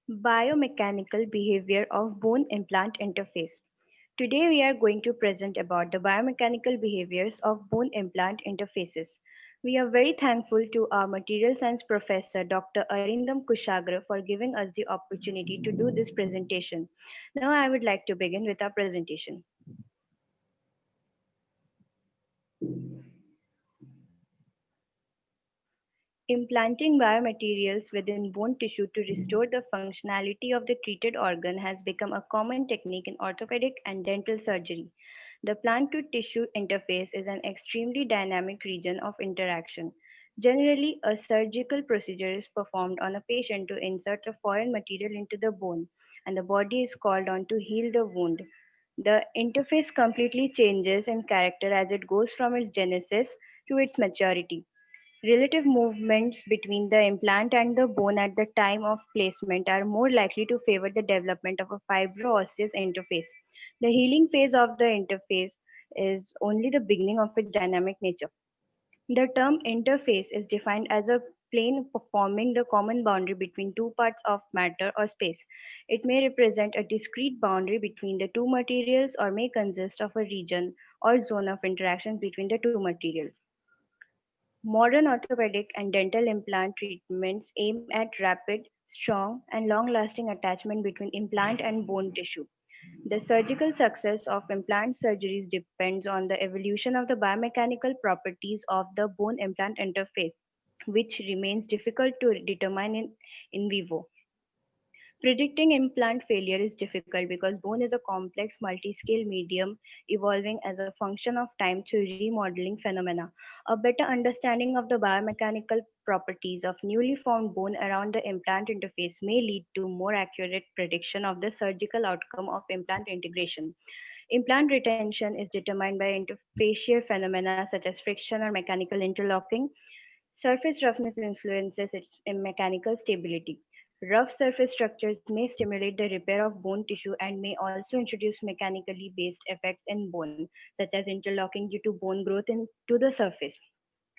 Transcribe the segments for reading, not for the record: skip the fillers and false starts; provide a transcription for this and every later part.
Biomechanical behavior of bone implant interface. Today we are going to present about the biomechanical behaviors of bone implant interfaces. We are very thankful to our material science professor Dr. Arindam Kushagra for giving us the opportunity to do this presentation. Now I would like to begin with our presentation. Implanting biomaterials within bone tissue to restore the functionality of the treated organ has become a common technique in orthopedic and dental surgery. The plant to tissue interface is an extremely dynamic region of interaction. Generally, a surgical procedure is performed on a patient to insert a foreign material into the bone, and the body is called on to heal the wound. The interface completely changes in character as it goes from its genesis to its maturity. Relative movements between the implant and the bone at the time of placement are more likely to favor the development of a fibro-osseous interface. The healing phase of the interface is only the beginning of its dynamic nature. The term interface is defined as a plane forming the common boundary between two parts of matter or space. It may represent a discrete boundary between the two materials or may consist of a region or zone of interaction between the two materials. Modern orthopedic and dental implant treatments aim at rapid, strong, and long lasting attachment between implant and bone tissue. The surgical success of implant surgeries depends on the evolution of the biomechanical properties of the bone implant interface, which remains difficult to determine in vivo. Predicting implant failure is difficult because bone is a complex multi-scale medium evolving as a function of time through remodeling phenomena. A better understanding of the biomechanical properties of newly formed bone around the implant interface may lead to more accurate prediction of the surgical outcome of implant integration. Implant retention is determined by interfacial phenomena such as friction or mechanical interlocking. Surface roughness influences its mechanical stability. Rough surface structures may stimulate the repair of bone tissue and may also introduce mechanically based effects in bone, such as interlocking due to bone growth into the surface.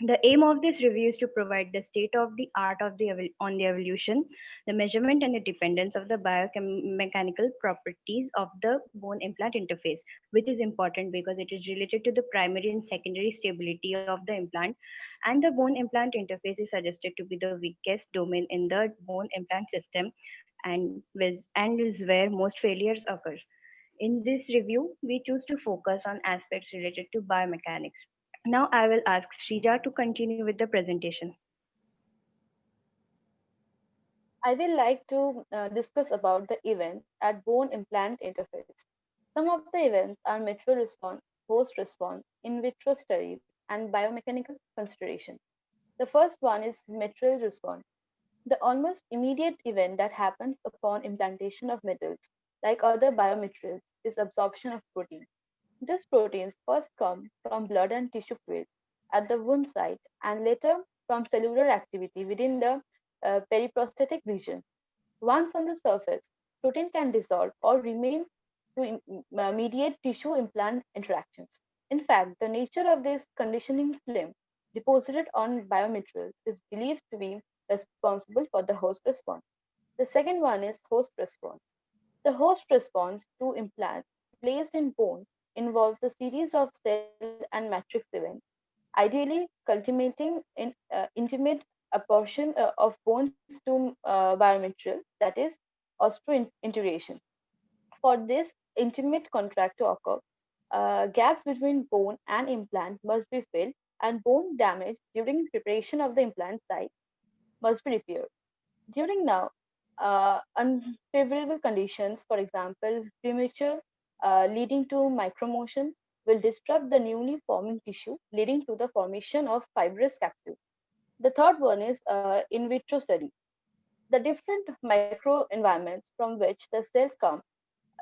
The aim of this review is to provide the state of the art of on the evolution, the measurement and the dependence of the biomechanical properties of the bone implant interface, which is important because it is related to the primary and secondary stability of the implant, and the bone implant interface is suggested to be the weakest domain in the bone implant system and is where most failures occur. In this review, we choose to focus on aspects related to biomechanics. Now I will ask Shrija to continue with the presentation. I will like to discuss about the events at bone implant interface. Some of the events are mitral response, host response, in vitro studies, and biomechanical consideration. The first one is mitral response, the almost immediate event that happens upon implantation of metals, like other biomaterials, is absorption of protein. These proteins first come from blood and tissue fluid at the wound site and later from cellular activity within the periprosthetic region. Once on the surface, protein can dissolve or remain to mediate tissue implant interactions. In fact, the nature of this conditioning film deposited on biomaterials is believed to be responsible for the host response. The second one is host response. The host response to implant placed in bone involves a series of cell and matrix events, ideally culminating in intimate apportion of bones to biomaterial, that is, osteointegration. For this intimate contract to occur, gaps between bone and implant must be filled, and bone damage during preparation of the implant site must be repaired. During now unfavorable conditions, for example, premature leading to micromotion, will disrupt the newly forming tissue, leading to the formation of fibrous capsule. The third one is in vitro study. The different microenvironments from which the cells come,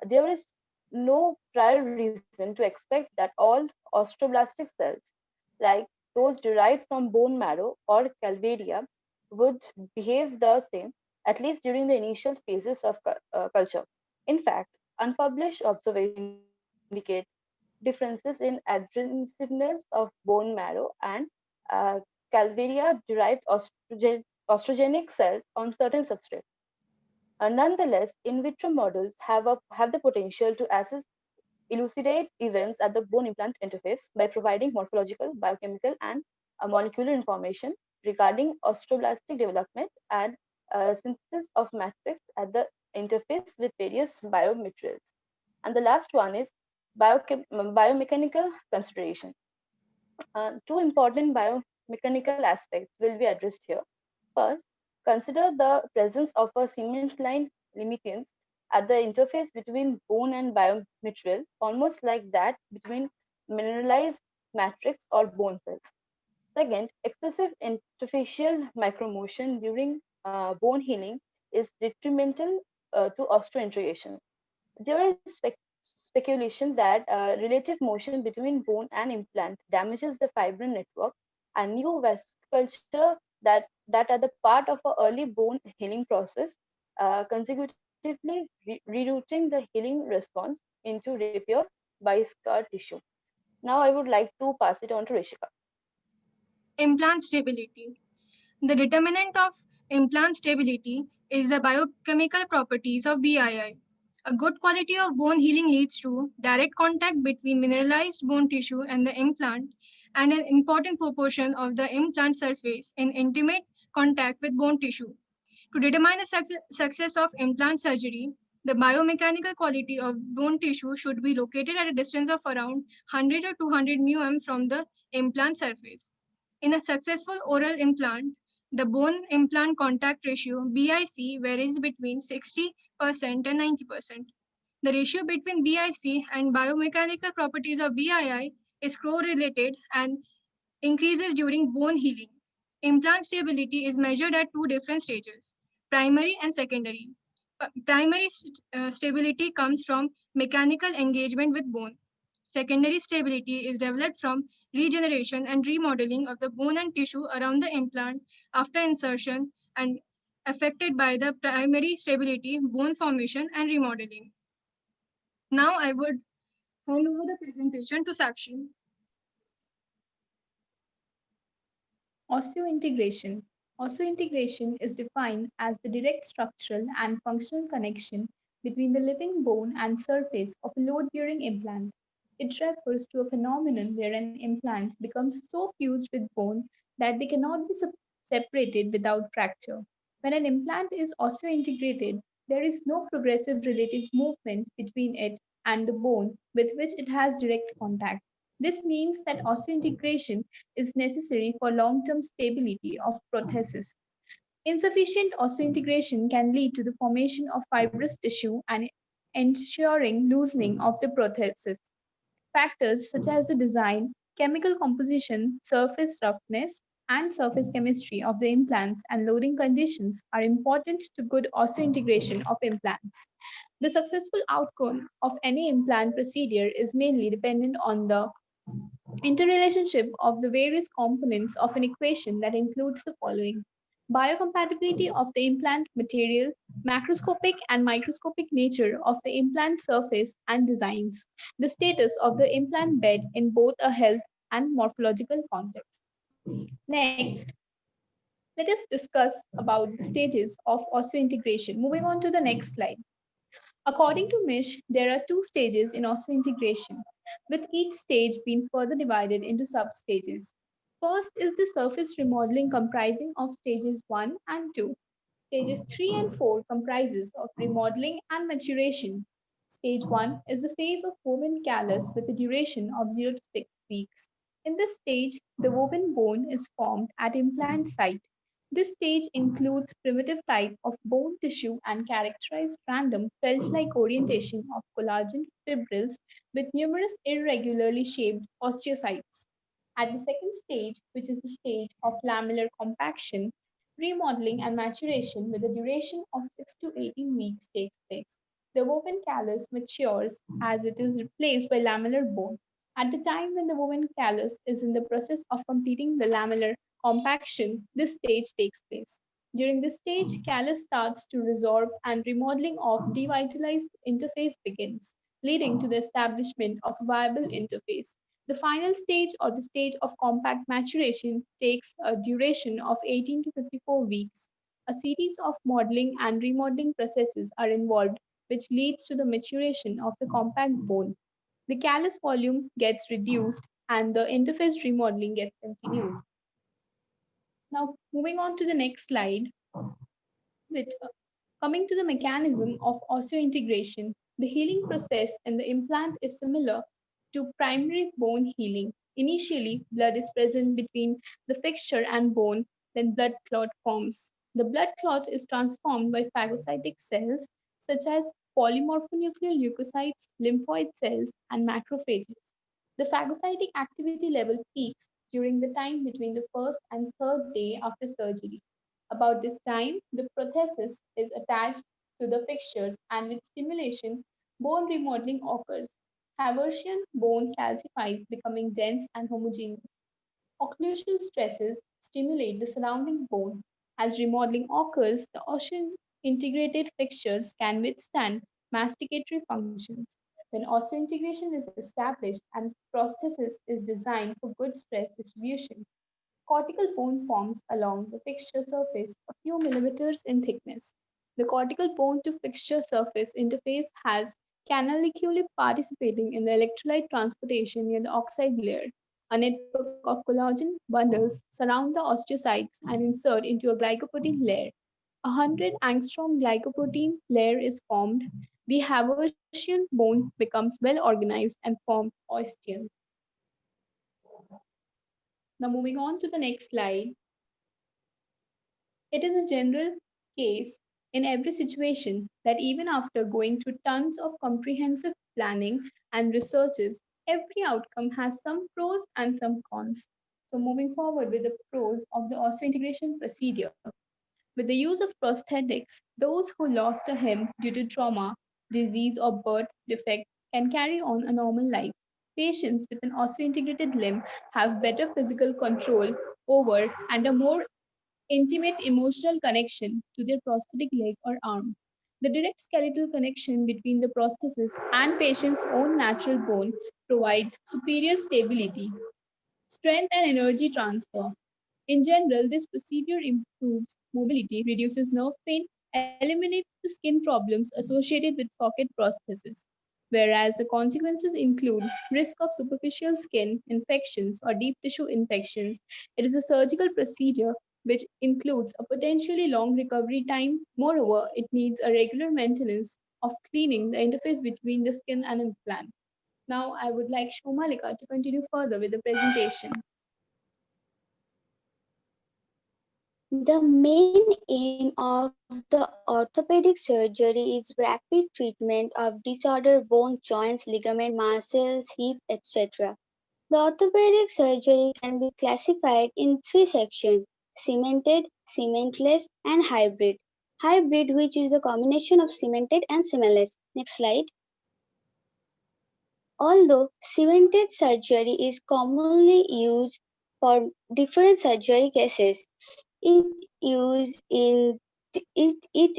there is no prior reason to expect that all osteoblastic cells, like those derived from bone marrow or calvaria, would behave the same, at least during the initial phases of culture. In fact, unpublished observations indicate differences in adhesiveness of bone marrow and uh, calvaria derived ostrogenic cells on certain substrates. Nonetheless, in vitro models have the potential to assess elucidate events at the bone implant interface by providing morphological, biochemical, and molecular information regarding osteoblastic development and synthesis of matrix at the interface with various biomaterials. And the last one is biomechanical consideration. Two important biomechanical aspects will be addressed here. First, consider the presence of a cement line limitance at the interface between bone and biomaterial, almost like that between mineralized matrix or bone cells. Second, excessive interfacial micromotion during bone healing is detrimental to osteointegration. There is speculation that relative motion between bone and implant damages the fibrin network and new vasculature that are the part of a early bone healing process, consecutively rerouting the healing response into repair by scar tissue. Now I would like to pass it on to Rishika. Implant stability. The determinant of implant stability is the biochemical properties of BII. A good quality of bone healing leads to direct contact between mineralized bone tissue and the implant, and an important proportion of the implant surface in intimate contact with bone tissue. To determine the success of implant surgery, the biomechanical quality of bone tissue should be located at a distance of around 100 or 200 μm from the implant surface. In a successful oral implant, the bone implant contact ratio BIC varies between 60% and 90%. The ratio between BIC and biomechanical properties of BII is correlated and increases during bone healing. Implant stability is measured at two different stages, primary and secondary. Primary stability comes from mechanical engagement with bone. Secondary stability is developed from regeneration and remodeling of the bone and tissue around the implant after insertion and affected by the primary stability, bone formation, and remodeling. Now I would hand over the presentation to Sakshi. Osseointegration. Osseointegration is defined as the direct structural and functional connection between the living bone and surface of a load-bearing implant. It refers to a phenomenon where an implant becomes so fused with bone that they cannot be separated without fracture. When an implant is osseointegrated, there is no progressive relative movement between it and the bone with which it has direct contact. This means that osseointegration is necessary for long-term stability of prosthesis. Insufficient osseointegration can lead to the formation of fibrous tissue and ensuring loosening of the prosthesis. Factors such as the design, chemical composition, surface roughness, and surface chemistry of the implants and loading conditions are important to good osseointegration of implants. The successful outcome of any implant procedure is mainly dependent on the interrelationship of the various components of an equation that includes the following: biocompatibility of the implant material, macroscopic and microscopic nature of the implant surface and designs, the status of the implant bed in both a health and morphological context. Next, let us discuss about the stages of osseointegration. Moving on to the next slide. According to Mish, there are two stages in osseointegration, with each stage being further divided into substages. First is the surface remodeling comprising of stages 1 and 2. Stages 3 and 4 comprises of remodeling and maturation. Stage 1 is the phase of woven callus with a duration of 0 to 6 weeks. In this stage, the woven bone is formed at implant site. This stage includes primitive type of bone tissue and characterized random felt-like orientation of collagen fibrils with numerous irregularly shaped osteocytes. At the second stage, which is the stage of lamellar compaction, remodeling and maturation with a duration of 6 to 18 weeks takes place. The woven callus matures as it is replaced by lamellar bone. At the time when the woven callus is in the process of completing the lamellar compaction, this stage takes place. During this stage, callus starts to resorb and remodeling of devitalized interface begins, leading to the establishment of a viable interface. The final stage or the stage of compact maturation takes a duration of 18 to 54 weeks. A series of modeling and remodeling processes are involved, which leads to the maturation of the compact bone. The callus volume gets reduced and the interface remodeling gets continued. Now, moving on to the next slide, with coming to the mechanism of osseointegration, the healing process in the implant is similar to primary bone healing. Initially, blood is present between the fixture and bone, then blood clot forms. The blood clot is transformed by phagocytic cells such as polymorphonuclear leukocytes, lymphoid cells, and macrophages. The phagocytic activity level peaks during the time between the first and third day after surgery. About this time, the prosthesis is attached to the fixtures and with stimulation, bone remodeling occurs. Haversian bone calcifies, becoming dense and homogeneous. Occlusal stresses stimulate the surrounding bone. As remodeling occurs, the osseointegrated fixtures can withstand masticatory functions. When osseointegration is established and prosthesis is designed for good stress distribution, cortical bone forms along the fixture surface a few millimeters in thickness. The cortical bone to fixture surface interface has canaliculi participating in the electrolyte transportation near the oxide layer. A network of collagen bundles surround the osteocytes and insert into a glycoprotein layer. A 100 angstrom glycoprotein layer is formed. The Haversian bone becomes well organized and forms osteum. Now, moving on to the next slide. It is a general case in every situation that even after going through tons of comprehensive planning and researches, every outcome has some pros and some cons. So, moving forward with the pros of the osseointegration procedure. With the use of prosthetics, those who lost a limb due to trauma, disease, or birth defect can carry on a normal life. Patients with an osseointegrated limb have better physical control over and a more intimate emotional connection to their prosthetic leg or arm. The direct skeletal connection between the prosthesis and patient's own natural bone provides superior stability, strength, and energy transfer. In general, this procedure improves mobility, reduces nerve pain, eliminates the skin problems associated with socket prosthesis. Whereas the consequences include risk of superficial skin infections or deep tissue infections, it is a surgical procedure which includes a potentially long recovery time. Moreover, it needs a regular maintenance of cleaning the interface between the skin and implant. Now, I would like Shomalika to continue further with the presentation. The main aim of the orthopedic surgery is rapid treatment of disordered bone, joints, ligament, muscles, hip, etc. The orthopedic surgery can be classified in three sections: cemented, cementless, and hybrid. Hybrid, which is a combination of cemented and cementless. Next slide. Although cemented surgery is commonly used for different surgery cases, its its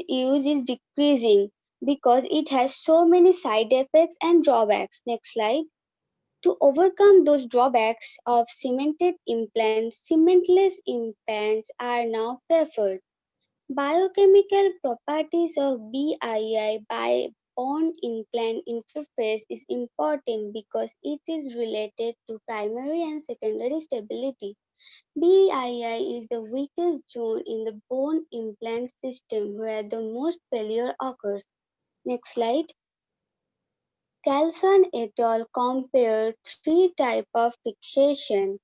use is decreasing because it has so many side effects and drawbacks. Next slide. To overcome those drawbacks of cemented implants, cementless implants are now preferred. Biochemical properties of BII by bone implant interface is important because it is related to primary and secondary stability. BII is the weakest zone in the bone implant system where the most failure occurs. Next slide. Carlson et al. Compared three types of fixation.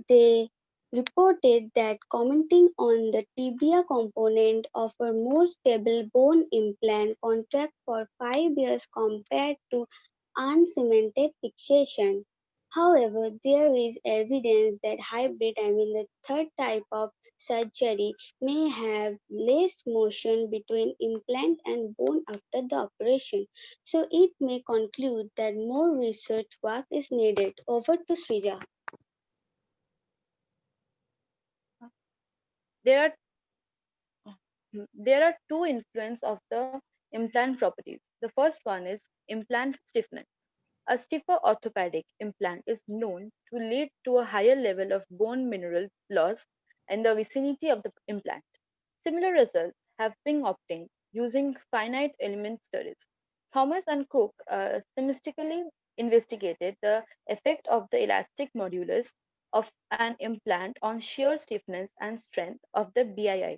They reported that commenting on the tibia component of a more stable bone implant contract for 5 years compared to uncemented fixation. However, there is evidence that hybrid, the third type of surgery, may have less motion between implant and bone after the operation. So it may conclude that more research work is needed. Over to Srija. There are there are two influences of the implant properties. The first one is implant stiffness. A stiffer orthopedic implant is known to lead to a higher level of bone mineral loss in the vicinity of the implant. Similar results have been obtained using finite element studies. Thomas and Cook systematically investigated the effect of the elastic modulus of an implant on shear stiffness and strength of the BII.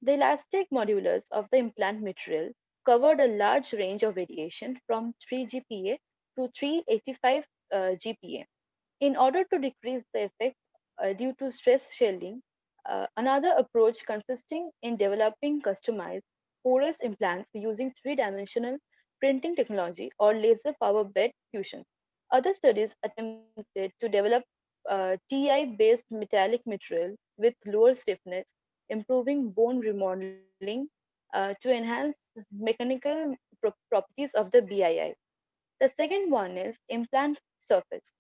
The elastic modulus of the implant material covered a large range of variation from 3 GPa to 385 GPa. In order to decrease the effect due to stress shielding, another approach consisting in developing customized porous implants using three-dimensional printing technology or laser power bed fusion. Other studies attempted to develop TI-based metallic material with lower stiffness, improving bone remodeling to enhance mechanical properties of the BII. The second one is implant surface.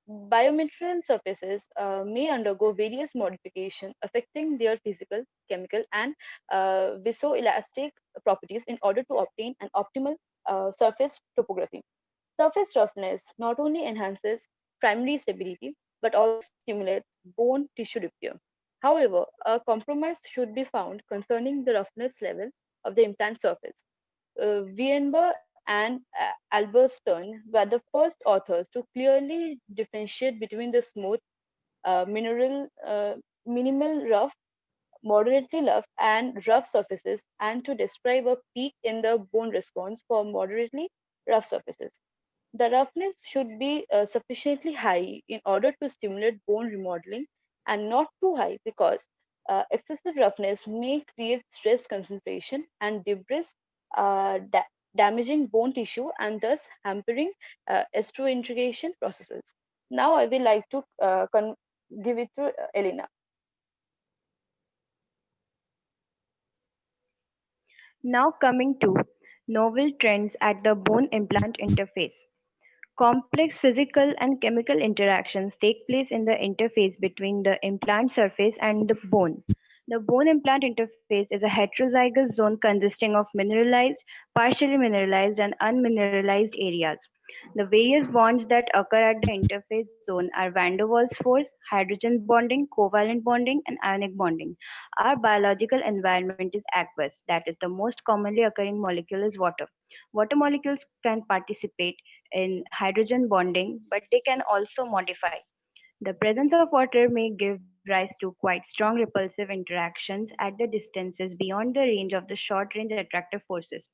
Biomaterial surfaces may undergo various modifications affecting their physical, chemical, and viscoelastic properties in order to obtain an optimal surface topography. Surface roughness not only enhances primary stability but also stimulates bone tissue repair. However, a compromise should be found concerning the roughness level of the implant surface. Wienber and Alberston were the first authors to clearly differentiate between the smooth, minimal rough, moderately rough, and rough surfaces, and to describe a peak in the bone response for moderately rough surfaces. The roughness should be sufficiently high in order to stimulate bone remodeling and not too high because excessive roughness may create stress concentration and debris, damaging bone tissue and thus hampering osteointegration processes. Now I will like to give it to Elena. Now coming to novel trends at the bone implant interface. Complex physical and chemical interactions take place in the interface between the implant surface and the bone. The bone implant interface is a heterozygous zone consisting of mineralized, partially mineralized, and unmineralized areas. The various bonds that occur at the interface zone are van der Waals force, hydrogen bonding, covalent bonding, and ionic bonding. Our biological environment is aqueous, that is, the most commonly occurring molecule is water. Water molecules can participate in hydrogen bonding, but they can also modify. The presence of water may give rise to quite strong repulsive interactions at the distances beyond the range of the short range attractive forces.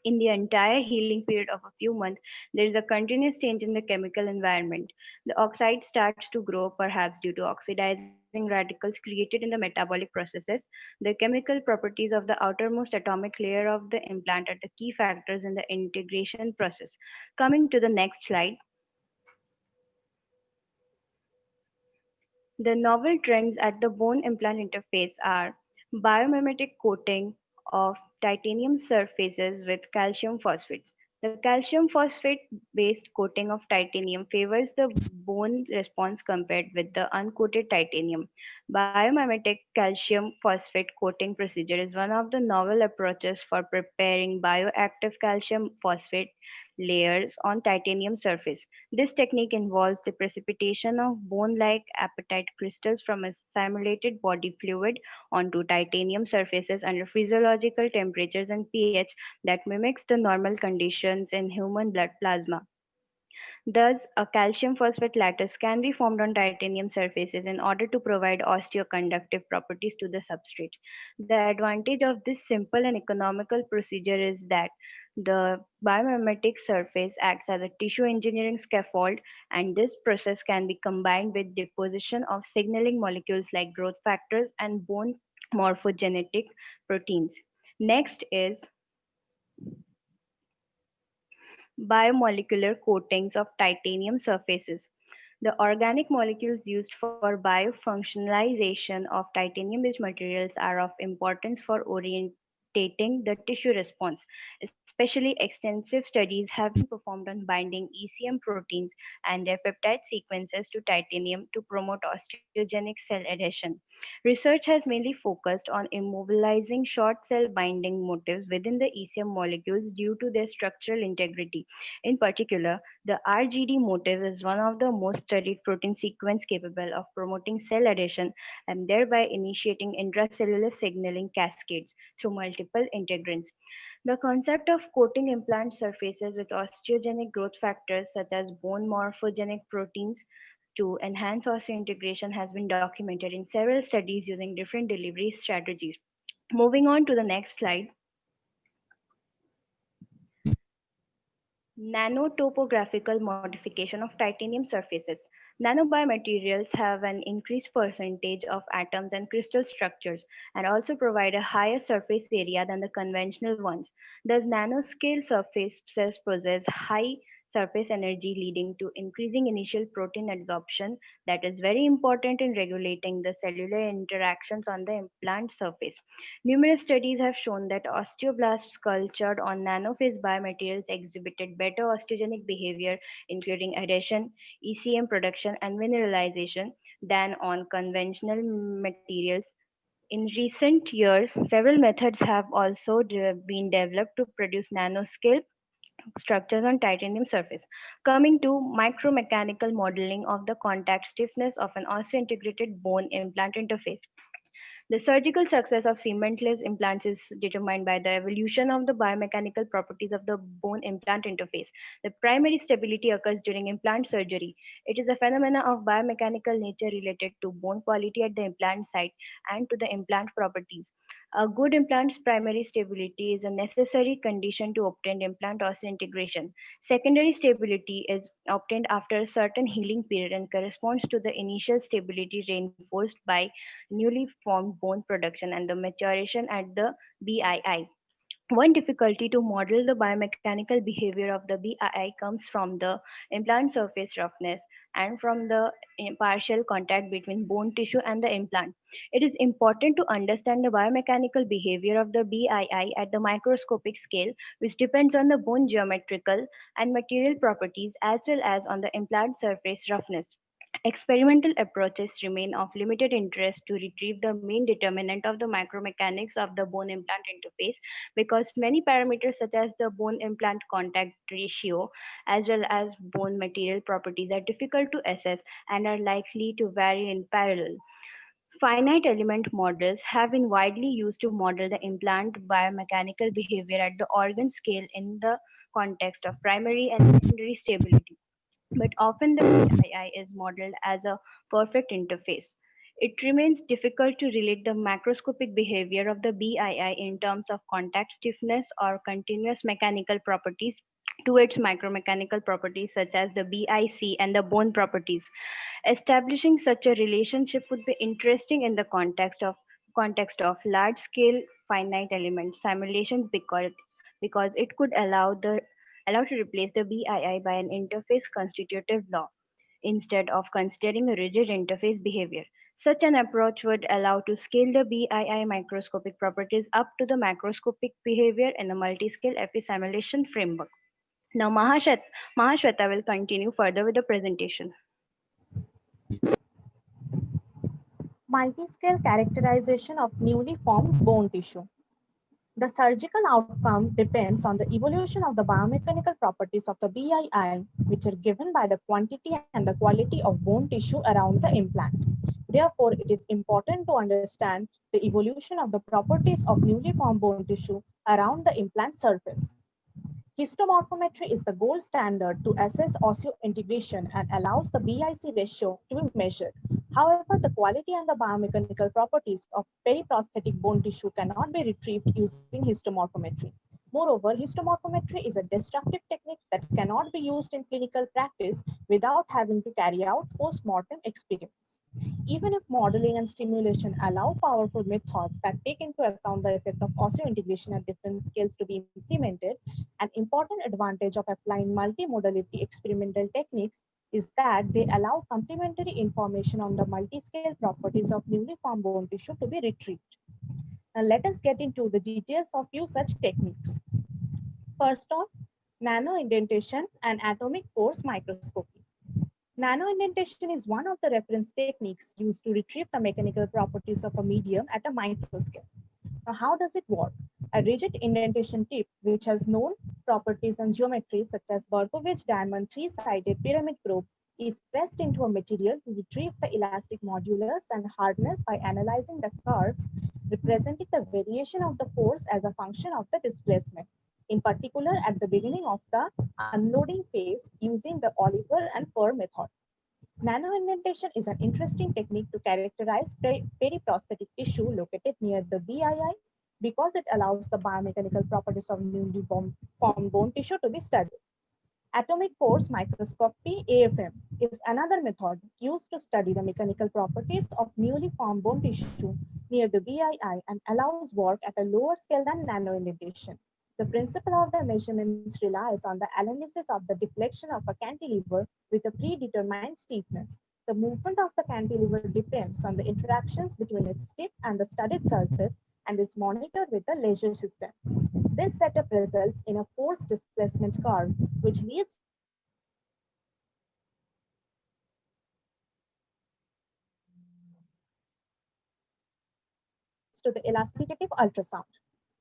In the entire healing period of a few months, there is a continuous change in the chemical environment. The oxide starts to grow, perhaps due to oxidizing radicals created in the metabolic processes. The chemical properties of the outermost atomic layer of the implant are the key factors in the integration process. Coming to the next slide. The novel trends at the bone implant interface are biomimetic coating of titanium surfaces with calcium phosphates. The calcium phosphate based coating of titanium favors the bone response compared with the uncoated titanium. Biomimetic calcium phosphate coating procedure is one of the novel approaches for preparing bioactive calcium phosphate layers on titanium surface. This technique involves the precipitation of bone-like apatite crystals from a simulated body fluid onto titanium surfaces under physiological temperatures and pH that mimics the normal conditions in human blood plasma. Thus, a calcium phosphate lattice can be formed on titanium surfaces in order to provide osteoconductive properties to the substrate. The advantage of this simple and economical procedure is that the biomimetic surface acts as a tissue engineering scaffold, and this process can be combined with deposition of signaling molecules like growth factors and bone morphogenetic proteins. Next is biomolecular coatings of titanium surfaces. The organic molecules used for biofunctionalization of titanium-based materials are of importance for orientating the tissue response, Especially extensive studies have been performed on binding ECM proteins and their peptide sequences to titanium to promote osteogenic cell adhesion. Research has mainly focused on immobilizing short cell binding motifs within the ECM molecules due to their structural integrity. In particular, the RGD motif is one of the most studied protein sequence capable of promoting cell adhesion and thereby initiating intracellular signaling cascades through multiple integrins. The concept of coating implant surfaces with osteogenic growth factors such as bone morphogenic proteins to enhance osseointegration has been documented in several studies using different delivery strategies. Moving on to the next slide. Nanotopographical modification of titanium surfaces. Nanobiomaterials have an increased percentage of atoms and crystal structures and also provide a higher surface area than the conventional ones. Thus, nanoscale surfaces possess high surface energy, leading to increasing initial protein adsorption that is very important in regulating the cellular interactions on the implant surface. Numerous studies have shown that osteoblasts cultured on nanophase biomaterials exhibited better osteogenic behavior, including adhesion, ECM production, and mineralization, than on conventional materials. In recent years, several methods have also been developed to produce nanoscale structures on titanium surface. Coming to micromechanical modeling of the contact stiffness of an osseointegrated bone implant interface. The surgical success of cementless implants is determined by the evolution of the biomechanical properties of the bone implant interface. The primary stability occurs during implant surgery. It is a phenomena of biomechanical nature related to bone quality at the implant site and to the implant properties. A good implant's primary stability is a necessary condition to obtain implant osseointegration. Secondary stability is obtained after a certain healing period and corresponds to the initial stability reinforced by newly formed bone production and the maturation at the BII. One difficulty to model the biomechanical behavior of the BII comes from the implant surface roughness and from the partial contact between bone tissue and the implant. It is important to understand the biomechanical behavior of the BII at the microscopic scale, which depends on the bone geometrical and material properties as well as on the implant surface roughness. Experimental approaches remain of limited interest to retrieve the main determinant of the micromechanics of the bone implant interface because many parameters such as the bone implant contact ratio as well as bone material properties are difficult to assess and are likely to vary in parallel. Finite element models have been widely used to model the implant biomechanical behavior at the organ scale in the context of primary and secondary stability, but often the BII is modeled as a perfect interface. It remains difficult to relate the macroscopic behavior of the BII in terms of contact stiffness or continuous mechanical properties to its micromechanical properties such as the BIC and the bone properties. Establishing such a relationship would be interesting in the context of large scale finite element simulations because it could allow to replace the BII by an interface constitutive law instead of considering a rigid interface behavior. Such an approach would allow to scale the BII microscopic properties up to the macroscopic behavior in a multi-scale FE simulation framework. Now Mahashweta will continue further with the presentation. Multi-scale characterization of newly formed bone tissue. The surgical outcome depends on the evolution of the biomechanical properties of the BII, which are given by the quantity and the quality of bone tissue around the implant. Therefore, it is important to understand the evolution of the properties of newly formed bone tissue around the implant surface. Histomorphometry is the gold standard to assess osseointegration and allows the BIC ratio to be measured. However, the quality and the biomechanical properties of periprosthetic bone tissue cannot be retrieved using histomorphometry. Moreover, histomorphometry is a destructive technique that cannot be used in clinical practice without having to carry out post-mortem experiments. Even if modeling and stimulation allow powerful methods that take into account the effect of osseointegration at different scales to be implemented, an important advantage of applying multimodality experimental techniques is that they allow complementary information on the multi-scale properties of newly formed bone tissue to be retrieved. Now let us get into the details of few such techniques. First off, nano indentation and atomic force microscopy. Nano indentation is one of the reference techniques used to retrieve the mechanical properties of a medium at a microscale. Now, how does it work? A rigid indentation tip, which has known properties and geometry such as Berkovich diamond three-sided pyramid probe, is pressed into a material to retrieve the elastic modulus and hardness by analyzing the curves representing the variation of the force as a function of the displacement, in particular at the beginning of the unloading phase using the Oliver and Furr method. Nano indentation is an interesting technique to characterize periprosthetic tissue located near the BII because it allows the biomechanical properties of newly formed bone tissue to be studied. Atomic force microscopy (AFM) is another method used to study the mechanical properties of newly formed bone tissue near the BII and allows work at a lower scale than nano indentation. The principle of the measurements relies on the analysis of the deflection of a cantilever with a predetermined steepness. The movement of the cantilever depends on the interactions between its tip and the studied surface and is monitored with a laser system. This setup results in a force displacement curve, which leads to the elasticitative ultrasound.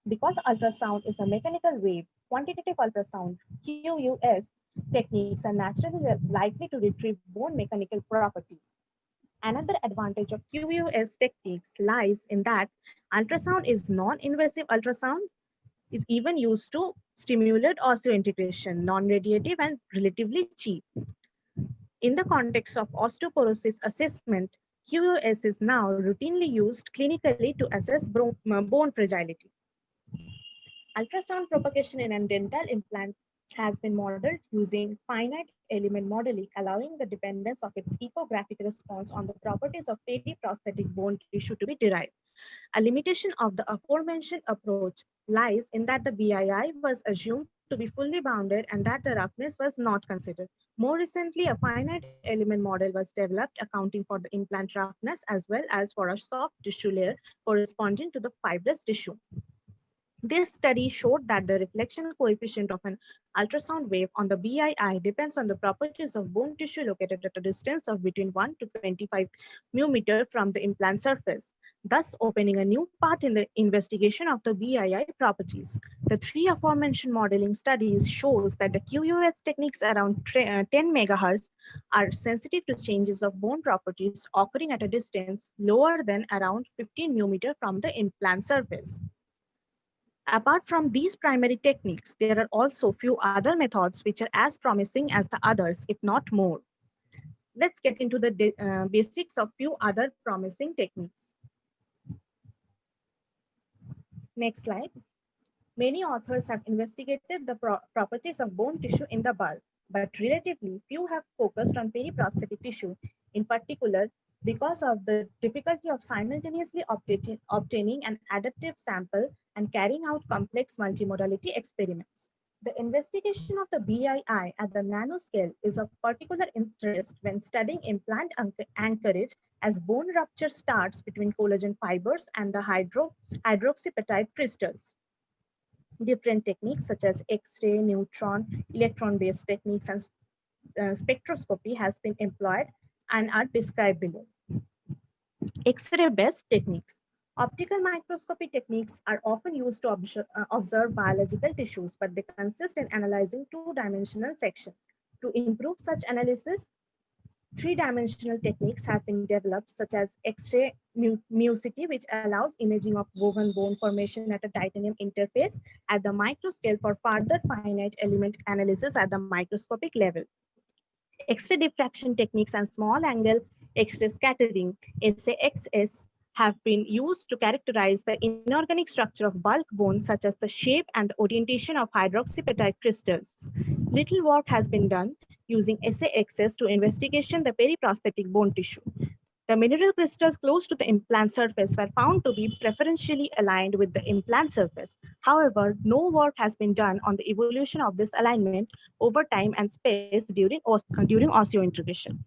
Because ultrasound is a mechanical wave, quantitative ultrasound (QUS) techniques are naturally likely to retrieve bone mechanical properties. Another advantage of QUS techniques lies in that ultrasound is non-invasive. Ultrasound is even used to stimulate osseointegration, non-radiative and relatively cheap. In the context of osteoporosis assessment, QUS is now routinely used clinically to assess bone fragility. Ultrasound propagation in a dental implant has been modeled using finite element modeling, allowing the dependence of its echographic response on the properties of periprosthetic bone tissue to be derived. A limitation of the aforementioned approach lies in that the BII was assumed to be fully bounded and that the roughness was not considered. More recently, a finite element model was developed accounting for the implant roughness as well as for a soft tissue layer corresponding to the fibrous tissue. This study showed that the reflection coefficient of an ultrasound wave on the BII depends on the properties of bone tissue located at a distance of between 1 to 25 μm from the implant surface, thus opening a new path in the investigation of the BII properties. The three aforementioned modeling studies shows that the QUS techniques around 10 MHz are sensitive to changes of bone properties occurring at a distance lower than around 15 μm from the implant surface. Apart from these primary techniques, there are also few other methods which are as promising as the others, if not more. Let's get into the basics of few other promising techniques. Next slide. Many authors have investigated the properties of bone tissue in the bulk, but relatively few have focused on periprosthetic tissue, in particular because of the difficulty of simultaneously obtaining an adaptive sample and carrying out complex multimodality experiments. The investigation of the BII at the nanoscale is of particular interest when studying implant anchorage as bone rupture starts between collagen fibers and the hydroxypeptide crystals. Different techniques such as X-ray, neutron, electron-based techniques, and spectroscopy has been employed and are described below. X-ray-based techniques. Optical microscopy techniques are often used to observe biological tissues, but they consist in analyzing two-dimensional sections. To improve such analysis, three-dimensional techniques have been developed, such as X-ray mucity, which allows imaging of woven bone formation at a titanium interface at the microscale for further finite element analysis at the microscopic level. X-ray diffraction techniques and small angle X-ray scattering, SAXS, have been used to characterize the inorganic structure of bulk bones, such as the shape and the orientation of hydroxypeptide crystals. Little work has been done using SAXS to investigation the periprosthetic bone tissue. The mineral crystals close to the implant surface were found to be preferentially aligned with the implant surface. However, no work has been done on the evolution of this alignment over time and space during osseointegration.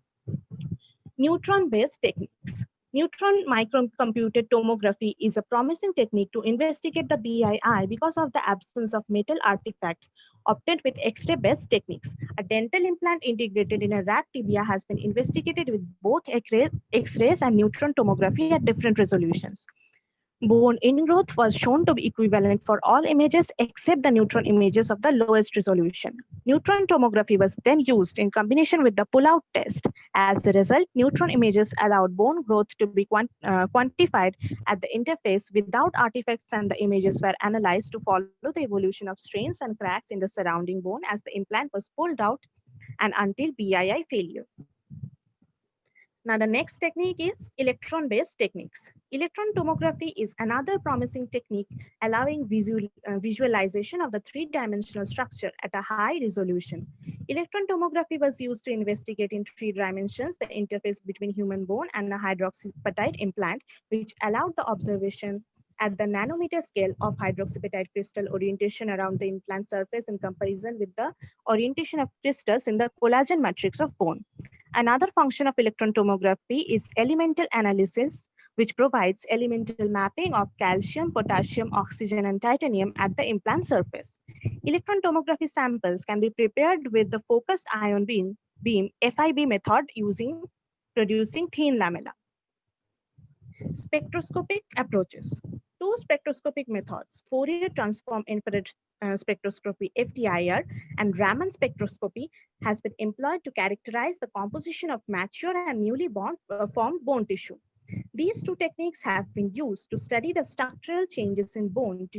Neutron-based techniques. Neutron microcomputed tomography is a promising technique to investigate the BII because of the absence of metal artifacts obtained with X-ray-based techniques. A dental implant integrated in a rat tibia has been investigated with both X-rays and neutron tomography at different resolutions. Bone ingrowth was shown to be equivalent for all images except the neutron images of the lowest resolution. Neutron tomography was then used in combination with the pull-out test. As a result, neutron images allowed bone growth to be quantified at the interface without artifacts, and the images were analyzed to follow the evolution of strains and cracks in the surrounding bone as the implant was pulled out and until BII failure. Now, the next technique is electron-based techniques. Electron tomography is another promising technique allowing visualization of the three-dimensional structure at a high resolution. Electron tomography was used to investigate in 3 dimensions the interface between human bone and a hydroxyapatite implant, which allowed the observation at the nanometer scale of hydroxyapatite crystal orientation around the implant surface in comparison with the orientation of crystals in the collagen matrix of bone. Another function of electron tomography is elemental analysis, which provides elemental mapping of calcium, potassium, oxygen, and titanium at the implant surface. Electron tomography samples can be prepared with the focused ion beam FIB method using producing thin lamella. Spectroscopic approaches. Two spectroscopic methods, Fourier transform infrared spectroscopy FTIR and Raman spectroscopy, has been employed to characterize the composition of mature and newly formed bone tissue. These two techniques have been used to study the structural changes in bone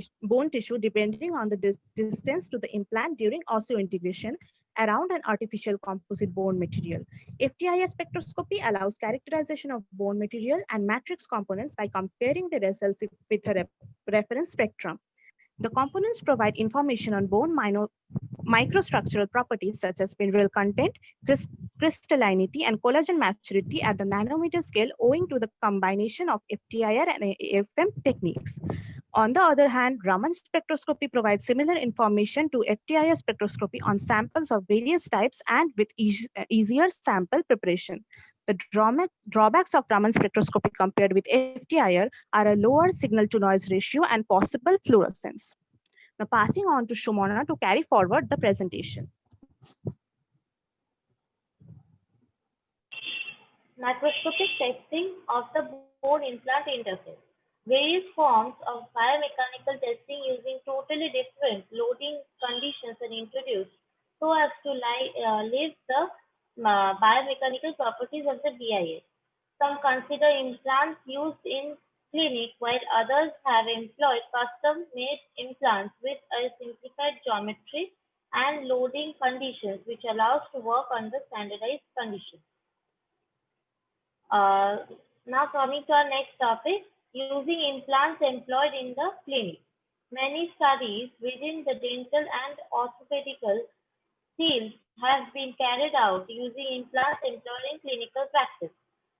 tissue depending on the distance to the implant during osseointegration around an artificial composite bone material. FTIR spectroscopy allows characterization of bone material and matrix components by comparing the results with a reference spectrum. The components provide information on bone microstructural properties such as mineral content, crystallinity, and collagen maturity at the nanometer scale owing to the combination of FTIR and AFM techniques. On the other hand, Raman spectroscopy provides similar information to FTIR spectroscopy on samples of various types and with easier sample preparation. The drawbacks of Raman spectroscopy compared with FTIR are a lower signal-to-noise ratio and possible fluorescence. Now, passing on to Shumona to carry forward the presentation. Macroscopic testing of the bone implant interface. Various forms of biomechanical testing using totally different loading conditions are introduced so as to live the biomechanical properties of the BIS. Some consider implants used in clinic, while others have employed custom-made implants with a simplified geometry and loading conditions, which allows to work under standardized conditions. Now coming to our next topic, using implants employed in the clinic. Many studies within the dental and orthopedical fields have been carried out using implants employed in clinical practice.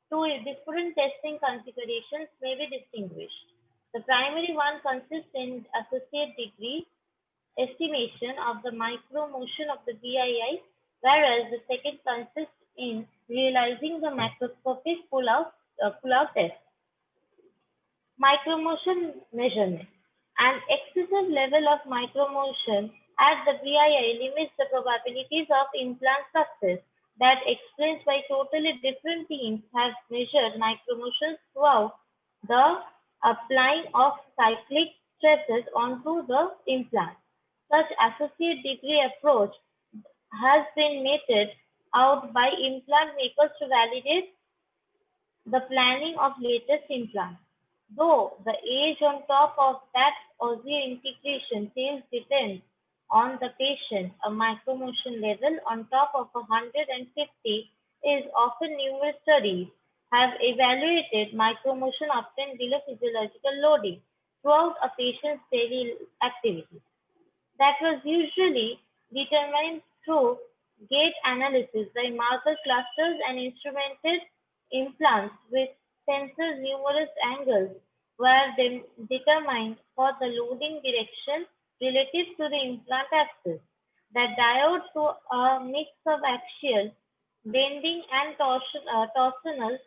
Two different testing configurations may be distinguished. The primary one consists in associate degree estimation of the micromotion of the BII, whereas the second consists in realizing the macroscopic pull-out test. Micromotion measurement. An excessive level of micromotion at the BII limits the probabilities of implant success. That explains why totally different teams have measured micromotions throughout the applying of cyclic stresses onto the implant. Such associate degree approach has been meted out by implant makers to validate the planning of latest implants. Though the age on top of that osseointegration phase depends on the patient, a micromotion level on top of 150 is often. Numerous studies have evaluated micromotion obtained below physiological loading throughout a patient's daily activities. That was usually determined through gait analysis by marker clusters and instrumented implants with sensors. Numerous angles were determined for the loading direction relative to the implant axis. That diode through a mix of axial, bending, and torsional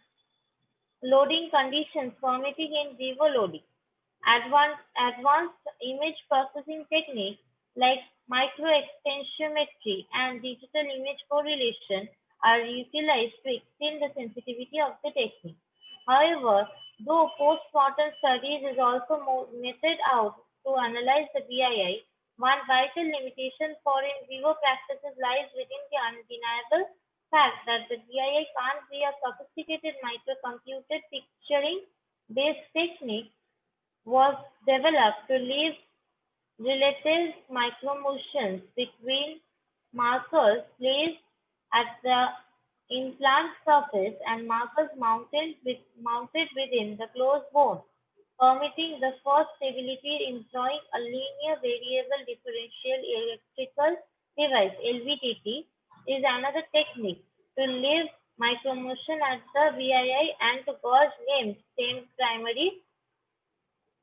loading conditions permitting in vivo loading. Advanced image processing techniques like microextensiometry and digital image correlation are utilized to extend the sensitivity of the technique. However, though post-mortem studies is also meted out to analyze the BII, one vital limitation for in vivo practices lies within the undeniable fact that the BII can't be a sophisticated microcomputed picturing-based technique was developed to leave relative micromotions between markers placed at the implant surface and markers mounted within the closed bone, permitting the first stability employing a linear variable differential electrical device (LVDT) is another technique to leave micromotion at the VII and to gauge named same primary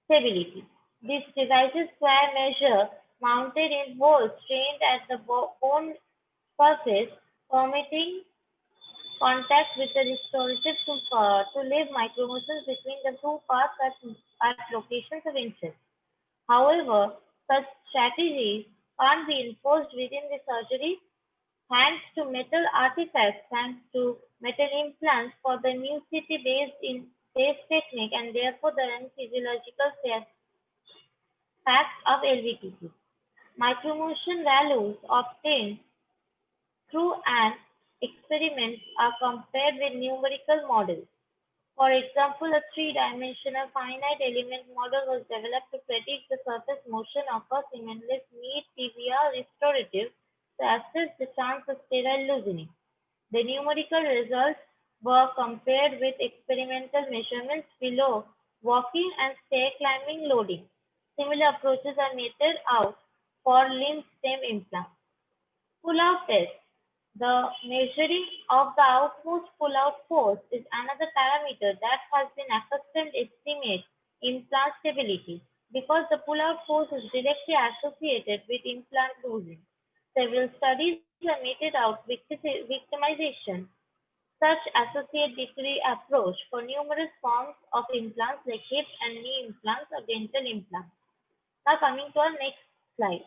stability. These devices square measure mounted in holes trained at the bone surface, permitting contact with the restorative to leave micromotions between the two parts at locations of interest. However, such strategies can't be enforced within the surgery thanks to metal artifacts, thanks to metal implants for the new city based in base technique and therefore the unphysiological facts of LVTT. Micromotion values obtained through an experiment are compared with numerical models. For example, a three-dimensional finite element model was developed to predict the surface motion of a cementless knee tibia restorative to assess the chance of sterile loosening. The numerical results were compared with experimental measurements below walking and stair climbing loading. Similar approaches are meted out for limb stem implants. Pull-out test. The measuring of the outmost pull-out force is another parameter that has been accustomed to estimate implant stability because the pull-out force is directly associated with implant losing. Several studies are meted out victimization such associate degree approach for numerous forms of implants like hip and knee implants or dental implants. Now coming to our next slide.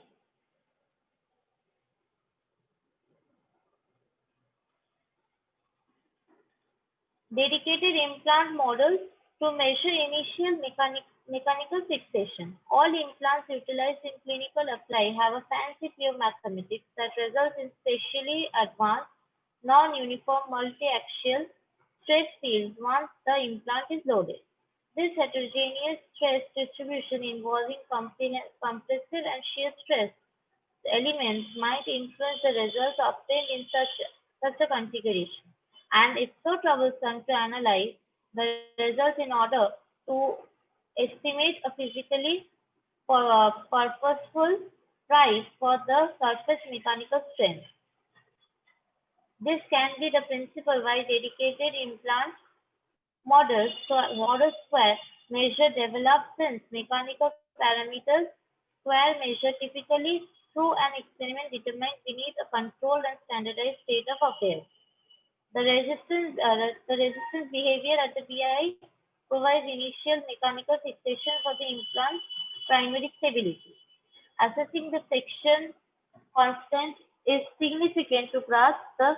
Dedicated implant models to measure initial mechanical fixation. All implants utilized in clinical apply have a fancy pure mathematics that results in specially advanced, non-uniform multi-axial stress fields once the implant is loaded. This heterogeneous stress distribution involving compressive and shear stress elements might influence the results obtained in such a configuration. And it's so troublesome to analyze the results in order to estimate a physically purposeful price for the surface mechanical strength. This can be the principle why dedicated implant models square measure developed since mechanical parameters square measure typically through an experiment determined beneath a controlled and standardized state of affairs. The resistance behavior at the BI provides initial mechanical fixation for the implant's primary stability. Assessing the friction constant is significant to grasp the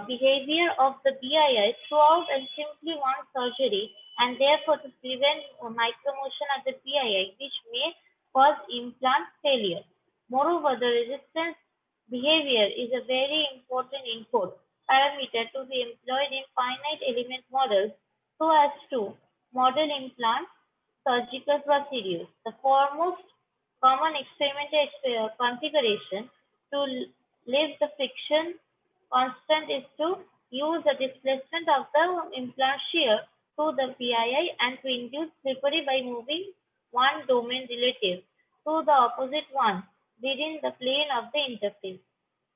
behavior of the BII throughout and simply one surgery and therefore to prevent micromotion at the BII which may cause implant failure. Moreover, the resistance behavior is a very important input parameter to be employed in finite element models so as to model implant surgical procedures. The foremost common experimental configuration to live the friction constant is to use the displacement of the implant shear to the PII and to induce slippery by moving one domain relative to the opposite one within the plane of the interface.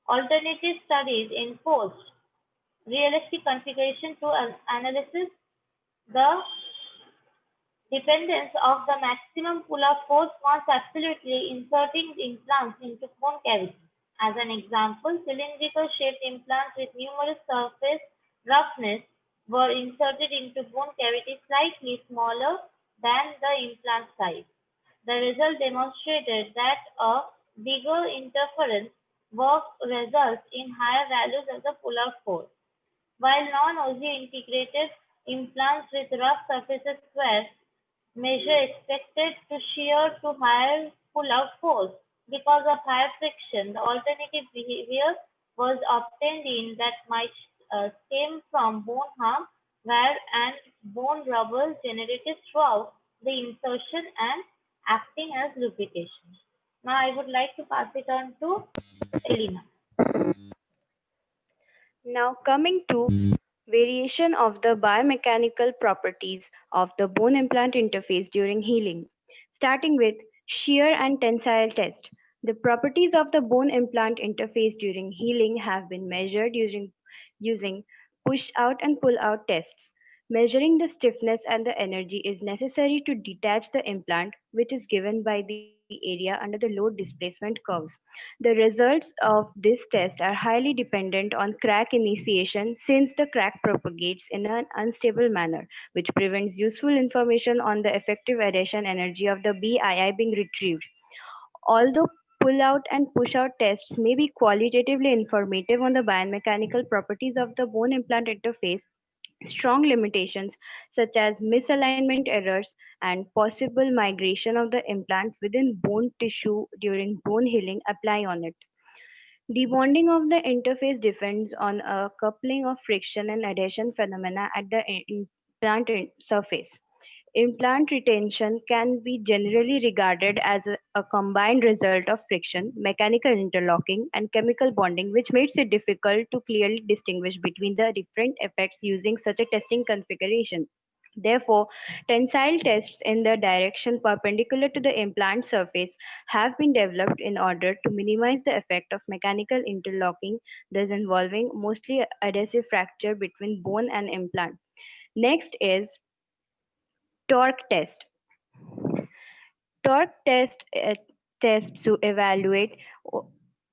Alternative studies enforced realistic configuration to analysis the dependence of the maximum pull-out force once absolutely inserting the implants into bone cavity. As an example, cylindrical shaped implants with numerous surface roughness were inserted into bone cavity slightly smaller than the implant size. The result demonstrated that a bigger interference work results in higher values of the pull-out force, while non-osseointegrated implants with rough surfaces were measure expected to shear to higher pull-out force. Because of higher friction, the alternative behavior was obtained in that might stem from bone harm, where and bone rubble generated throughout the insertion and acting as lubrication. Now I would like to pass it on to Elena. Now coming to variation of the biomechanical properties of the bone implant interface during healing, starting with shear and tensile test. The properties of the bone implant interface during healing have been measured using push out and pull out tests. Measuring the stiffness and the energy is necessary to detach the implant, which is given by the area under the load displacement curves. The results of this test are highly dependent on crack initiation since the crack propagates in an unstable manner, which prevents useful information on the effective adhesion energy of the BII being retrieved. Although pull out and push out tests may be qualitatively informative on the biomechanical properties of the bone implant interface, strong limitations such as misalignment errors and possible migration of the implant within bone tissue during bone healing apply on it. Debonding of the interface depends on a coupling of friction and adhesion phenomena at the implant surface. Implant retention can be generally regarded as a combined result of friction, mechanical interlocking, and chemical bonding, which makes it difficult to clearly distinguish between the different effects using such a testing configuration. Therefore, tensile tests in the direction perpendicular to the implant surface have been developed in order to minimize the effect of mechanical interlocking, thus involving mostly adhesive fracture between bone and implant. Next is torque test. Torque tests to evaluate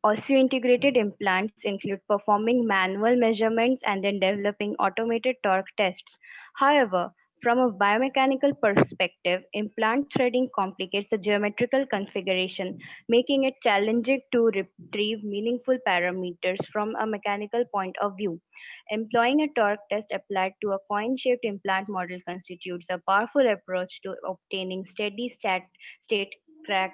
osseointegrated implants include performing manual measurements and then developing automated torque tests. However, from a biomechanical perspective, implant threading complicates the geometrical configuration, making it challenging to retrieve meaningful parameters from a mechanical point of view. Employing a torque test applied to a coin-shaped implant model constitutes a powerful approach to obtaining steady state crack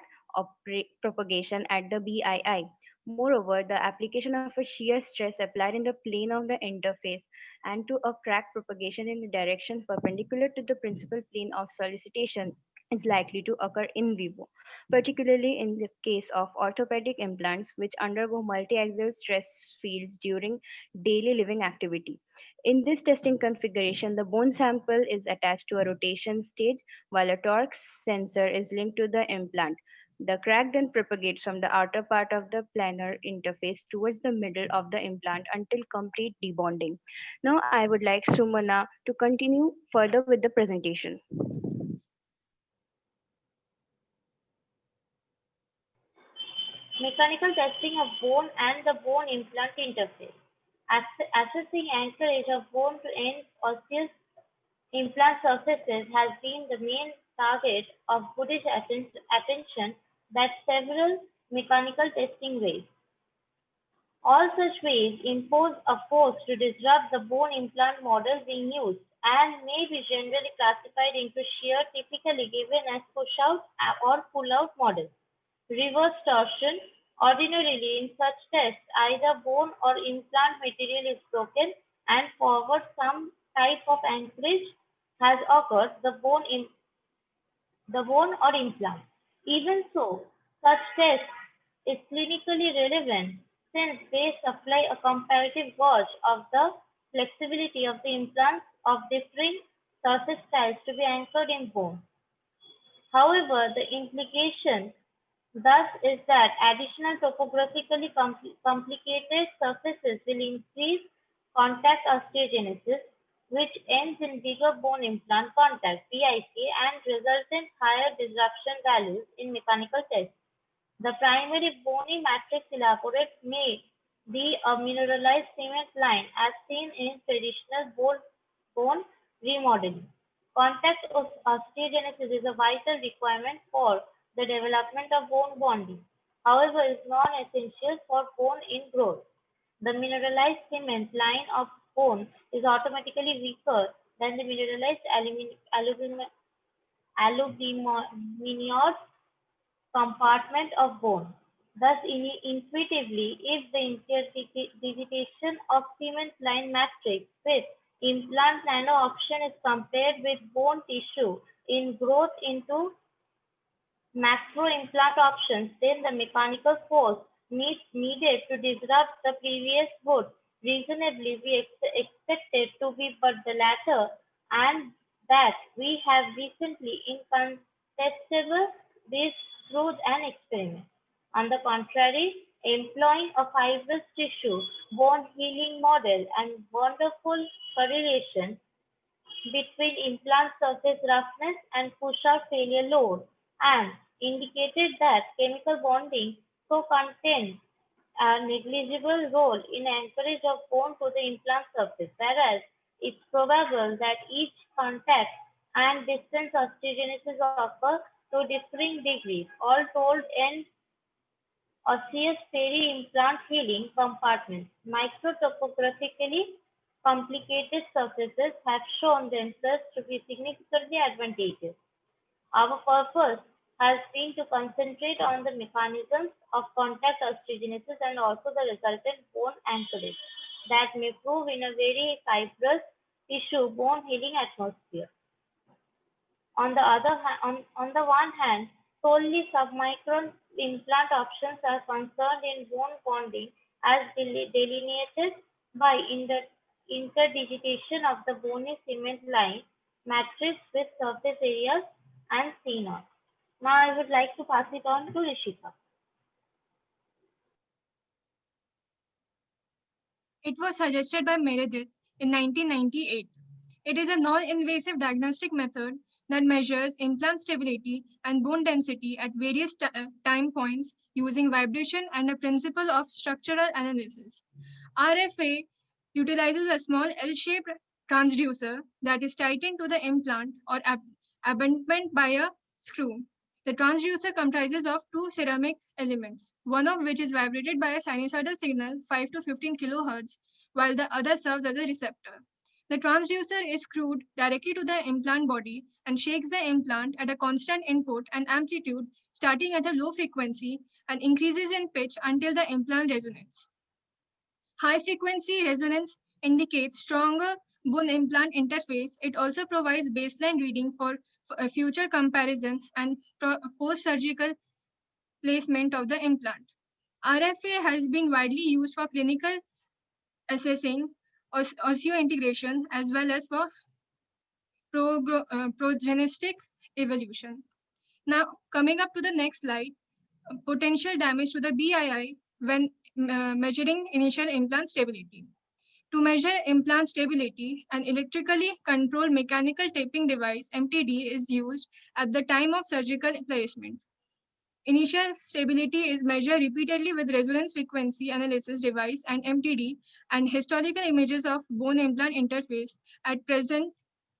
propagation at the BII. Moreover, the application of a shear stress applied in the plane of the interface and to a crack propagation in the direction perpendicular to the principal plane of solicitation is likely to occur in vivo, particularly in the case of orthopedic implants which undergo multi-axial stress fields during daily living activity. In this testing configuration, the bone sample is attached to a rotation stage while a torque sensor is linked to the implant. The crack then propagates from the outer part of the planar interface towards the middle of the implant until complete debonding. Now I would like Sumana to continue further with the presentation. Mechanical testing of bone and the bone implant interface. Assessing anchorage of bone to end osseous implant surfaces has been the main target of Buddhist attention that several mechanical testing ways. All such ways impose a force to disrupt the bone implant model being used and may be generally classified into shear typically given as push-out or pull-out models. Reverse torsion. Ordinarily, in such tests, either bone or implant material is broken and forward some type of anchorage has occurred, the bone or implant. Even so, such tests is clinically relevant since they supply a comparative gauge of the flexibility of the implants of differing surface styles to be anchored in bone. However, the implication thus is that additional topographically complicated surfaces will increase contact osteogenesis, which ends in bigger bone implant contact (BIC) and resultant higher disruption values in mechanical tests. The primary bony matrix elaborate may be a mineralized cement line as seen in traditional bone remodeling. Contact osteogenesis is a vital requirement for the development of bone bonding. However, it is non-essential for bone ingrowth. The mineralized cement line of bone is automatically weaker than the mineralized aluminous compartment of bone. Thus, intuitively, if the interdigitation of cement line matrix with implant nano option is compared with bone tissue in growth into macro implant options, then the mechanical force needed to disrupt the previous would reasonably be expected to be but the latter, and that we have recently incontestable this through an experiment. On the contrary, employing a fibrous tissue bone healing model and wonderful correlation between implant surface roughness and push-out failure load, and indicated that chemical bonding so contains a negligible role in anchorage of bone to the implant surface, whereas it's probable that each contact and distance osteogenesis occur to differing degrees. All told, end osseous peri-implant healing compartments. Microtopographically complicated surfaces have shown themselves to be significantly advantageous. Our purpose has been to concentrate on the mechanisms of contact osteogenesis and also the resultant bone anchorage that may prove in a very fibrous tissue bone healing atmosphere. On the one hand, solely submicron implant options are concerned in bone bonding as delineated by interdigitation of the bony cement line matrix with surface areas and C0. Now I would like to pass it on to Rishika. It was suggested by Meredith in 1998. It is a non-invasive diagnostic method that measures implant stability and bone density at various time points using vibration and a principle of structural analysis. RFA utilizes a small L-shaped transducer that is tightened to the implant or abutment by a screw. The transducer comprises of two ceramic elements, one of which is vibrated by a sinusoidal signal 5 to 15 kHz, while the other serves as a receptor. The transducer is screwed directly to the implant body and shakes the implant at a constant input and amplitude starting at a low frequency and increases in pitch until the implant resonates. High frequency resonance indicates stronger bone implant interface. It also provides baseline reading for a future comparison and post-surgical placement of the implant. RFA has been widely used for clinical assessing osseointegration as well as for progenetic evolution. Now, coming up to the next slide, potential damage to the BII when measuring initial implant stability. To measure implant stability, an electrically controlled mechanical taping device, MTD, is used at the time of surgical placement. Initial stability is measured repeatedly with resonance frequency analysis device and MTD and historical images of bone implant interface at present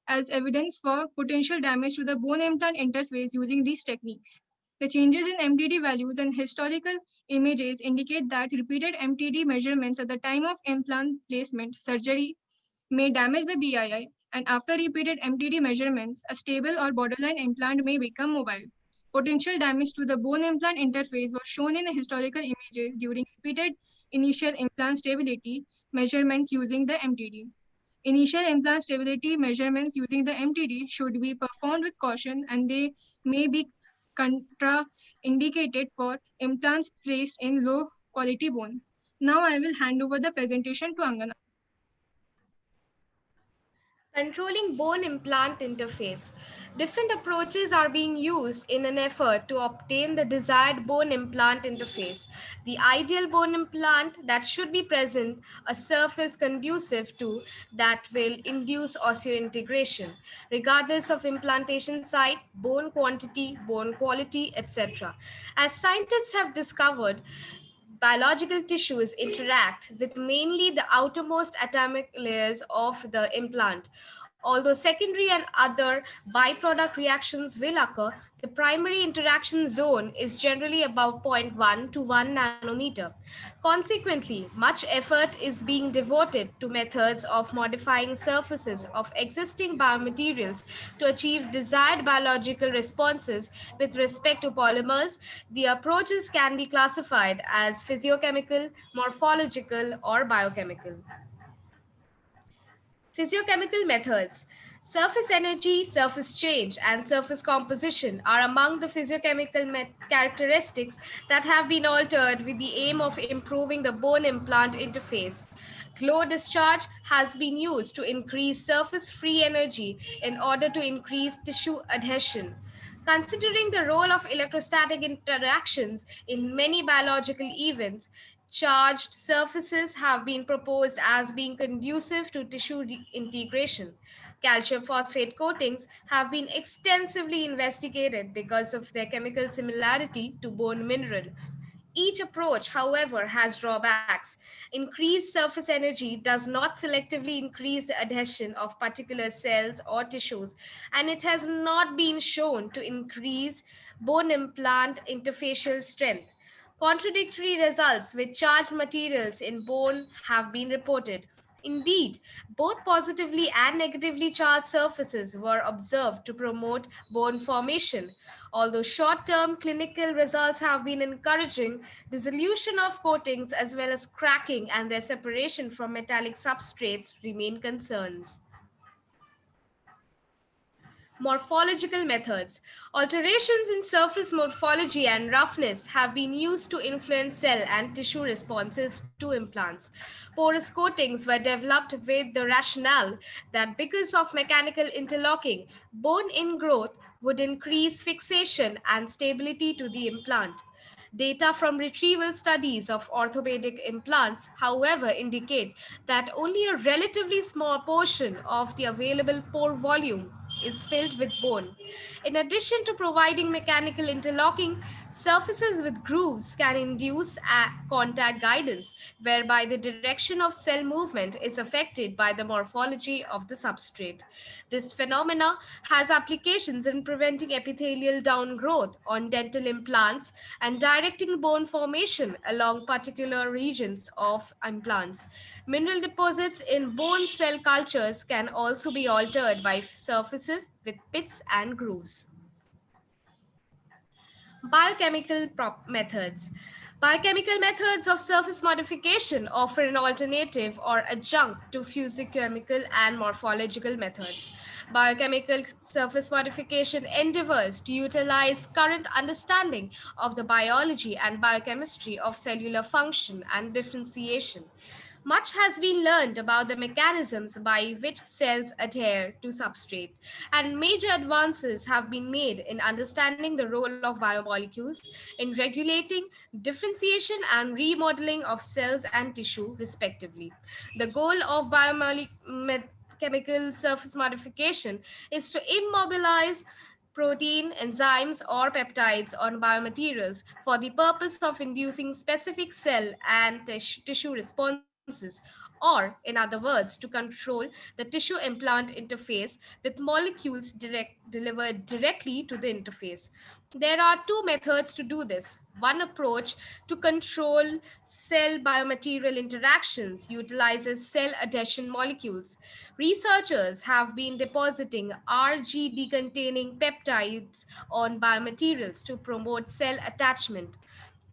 as evidence for potential damage to the bone implant interface using these techniques. The changes in MTD values and historical images indicate that repeated MTD measurements at the time of implant placement surgery may damage the BII, and after repeated MTD measurements, a stable or borderline implant may become mobile. Potential damage to the bone implant interface was shown in the historical images during repeated initial implant stability measurement using the MTD. Initial implant stability measurements using the MTD should be performed with caution and they may be contraindicated for implants placed in low quality bone. Now I will hand over the presentation to Angana. Controlling bone implant interface. Different approaches are being used in an effort to obtain the desired bone implant interface. The ideal bone implant that should be present a surface conducive to that will induce osseointegration, regardless of implantation site, bone quantity, bone quality, etc. As scientists have discovered, biological tissues interact with mainly the outermost atomic layers of the implant. Although secondary and other byproduct reactions will occur, the primary interaction zone is generally above zero point 0.1 to 1 nanometer. Consequently, much effort is being devoted to methods of modifying surfaces of existing biomaterials to achieve desired biological responses with respect to polymers. The approaches can be classified as physiochemical, morphological, or biochemical. Physiochemical methods. Surface energy, surface change, and surface composition are among the physiochemical characteristics that have been altered with the aim of improving the bone implant interface. Glow discharge has been used to increase surface free energy in order to increase tissue adhesion. Considering the role of electrostatic interactions in many biological events, charged surfaces have been proposed as being conducive to tissue integration. Calcium phosphate coatings have been extensively investigated because of their chemical similarity to bone mineral. Each approach, however, has drawbacks. Increased surface energy does not selectively increase the adhesion of particular cells or tissues, and it has not been shown to increase bone implant interfacial strength. Contradictory results with charged materials in bone have been reported. Indeed, both positively and negatively charged surfaces were observed to promote bone formation. Although short term clinical results have been encouraging, dissolution of coatings as well as cracking and their separation from metallic substrates remain concerns. Morphological methods. Alterations in surface morphology and roughness have been used to influence cell and tissue responses to implants. Porous coatings were developed with the rationale that because of mechanical interlocking, bone ingrowth would increase fixation and stability to the implant. Data from retrieval studies of orthopedic implants, however, indicate that only a relatively small portion of the available pore volume is filled with bone. In addition to providing mechanical interlocking, surfaces with grooves can induce contact guidance, whereby the direction of cell movement is affected by the morphology of the substrate. This phenomena has applications in preventing epithelial downgrowth on dental implants and directing bone formation along particular regions of implants. Mineral deposits in bone cell cultures can also be altered by surfaces with pits and grooves. Biochemical methods. Biochemical methods of surface modification offer an alternative or adjunct to physiochemical and morphological methods. Biochemical surface modification endeavors to utilize current understanding of the biology and biochemistry of cellular function and differentiation. Much has been learned about the mechanisms by which cells adhere to substrate, and major advances have been made in understanding the role of biomolecules in regulating differentiation and remodeling of cells and tissue, respectively. The goal of biochemical surface modification is to immobilize protein, enzymes, or peptides on biomaterials for the purpose of inducing specific cell and tissue responses, or, in other words, to control the tissue implant interface with molecules delivered directly to the interface. There are two methods to do this. One approach to control cell biomaterial interactions utilizes cell adhesion molecules. Researchers have been depositing RGD containing peptides on biomaterials to promote cell attachment.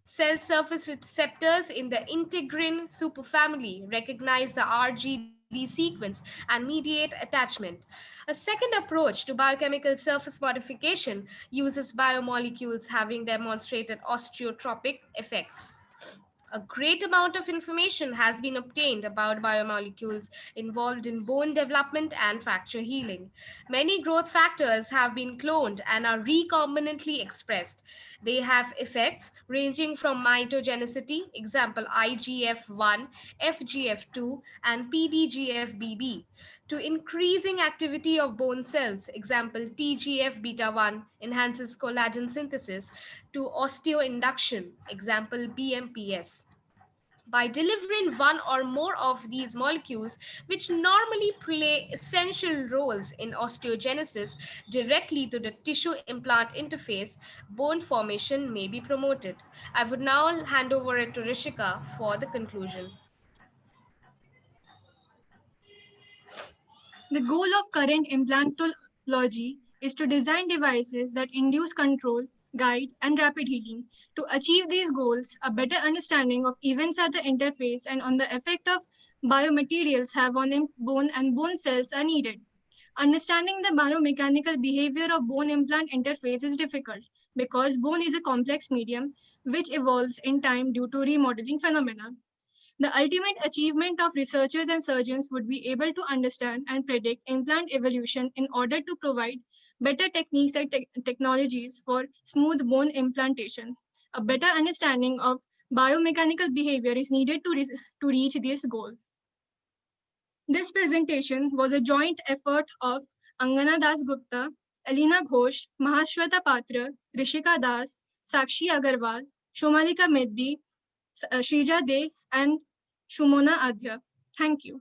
Cell surface receptors in the integrin superfamily recognize the RGD sequence and mediate attachment. A second approach to biochemical surface modification uses biomolecules having demonstrated osteotropic effects. A great amount of information has been obtained about biomolecules involved in bone development and fracture healing. Many growth factors have been cloned and are recombinantly expressed. They have effects ranging from mitogenicity, example IGF-1, FGF2, and PDGF-BB, to increasing activity of bone cells, example TGF-beta1 enhances collagen synthesis, to osteoinduction, example BMPS. By delivering one or more of these molecules, which normally play essential roles in osteogenesis, directly to the tissue implant interface, bone formation may be promoted. I would now hand over it to Rishika for the conclusion. The goal of current implantology is to design devices that induce control, guide, and rapid healing. To achieve these goals, a better understanding of events at the interface and on the effect of biomaterials have on bone and bone cells are needed. Understanding the biomechanical behavior of bone implant interface is difficult because bone is a complex medium which evolves in time due to remodeling phenomena. The ultimate achievement of researchers and surgeons would be able to understand and predict implant evolution in order to provide better techniques and technologies for smooth bone implantation. A better understanding of biomechanical behavior is needed to reach this goal. This presentation was a joint effort of Angana Das Gupta, Alina Ghosh, Mahashweta Patra, Rishika Das, Sakshi Agarwal, Shomalika Meddi, Shrija De, and Shumona Adhya. Thank you.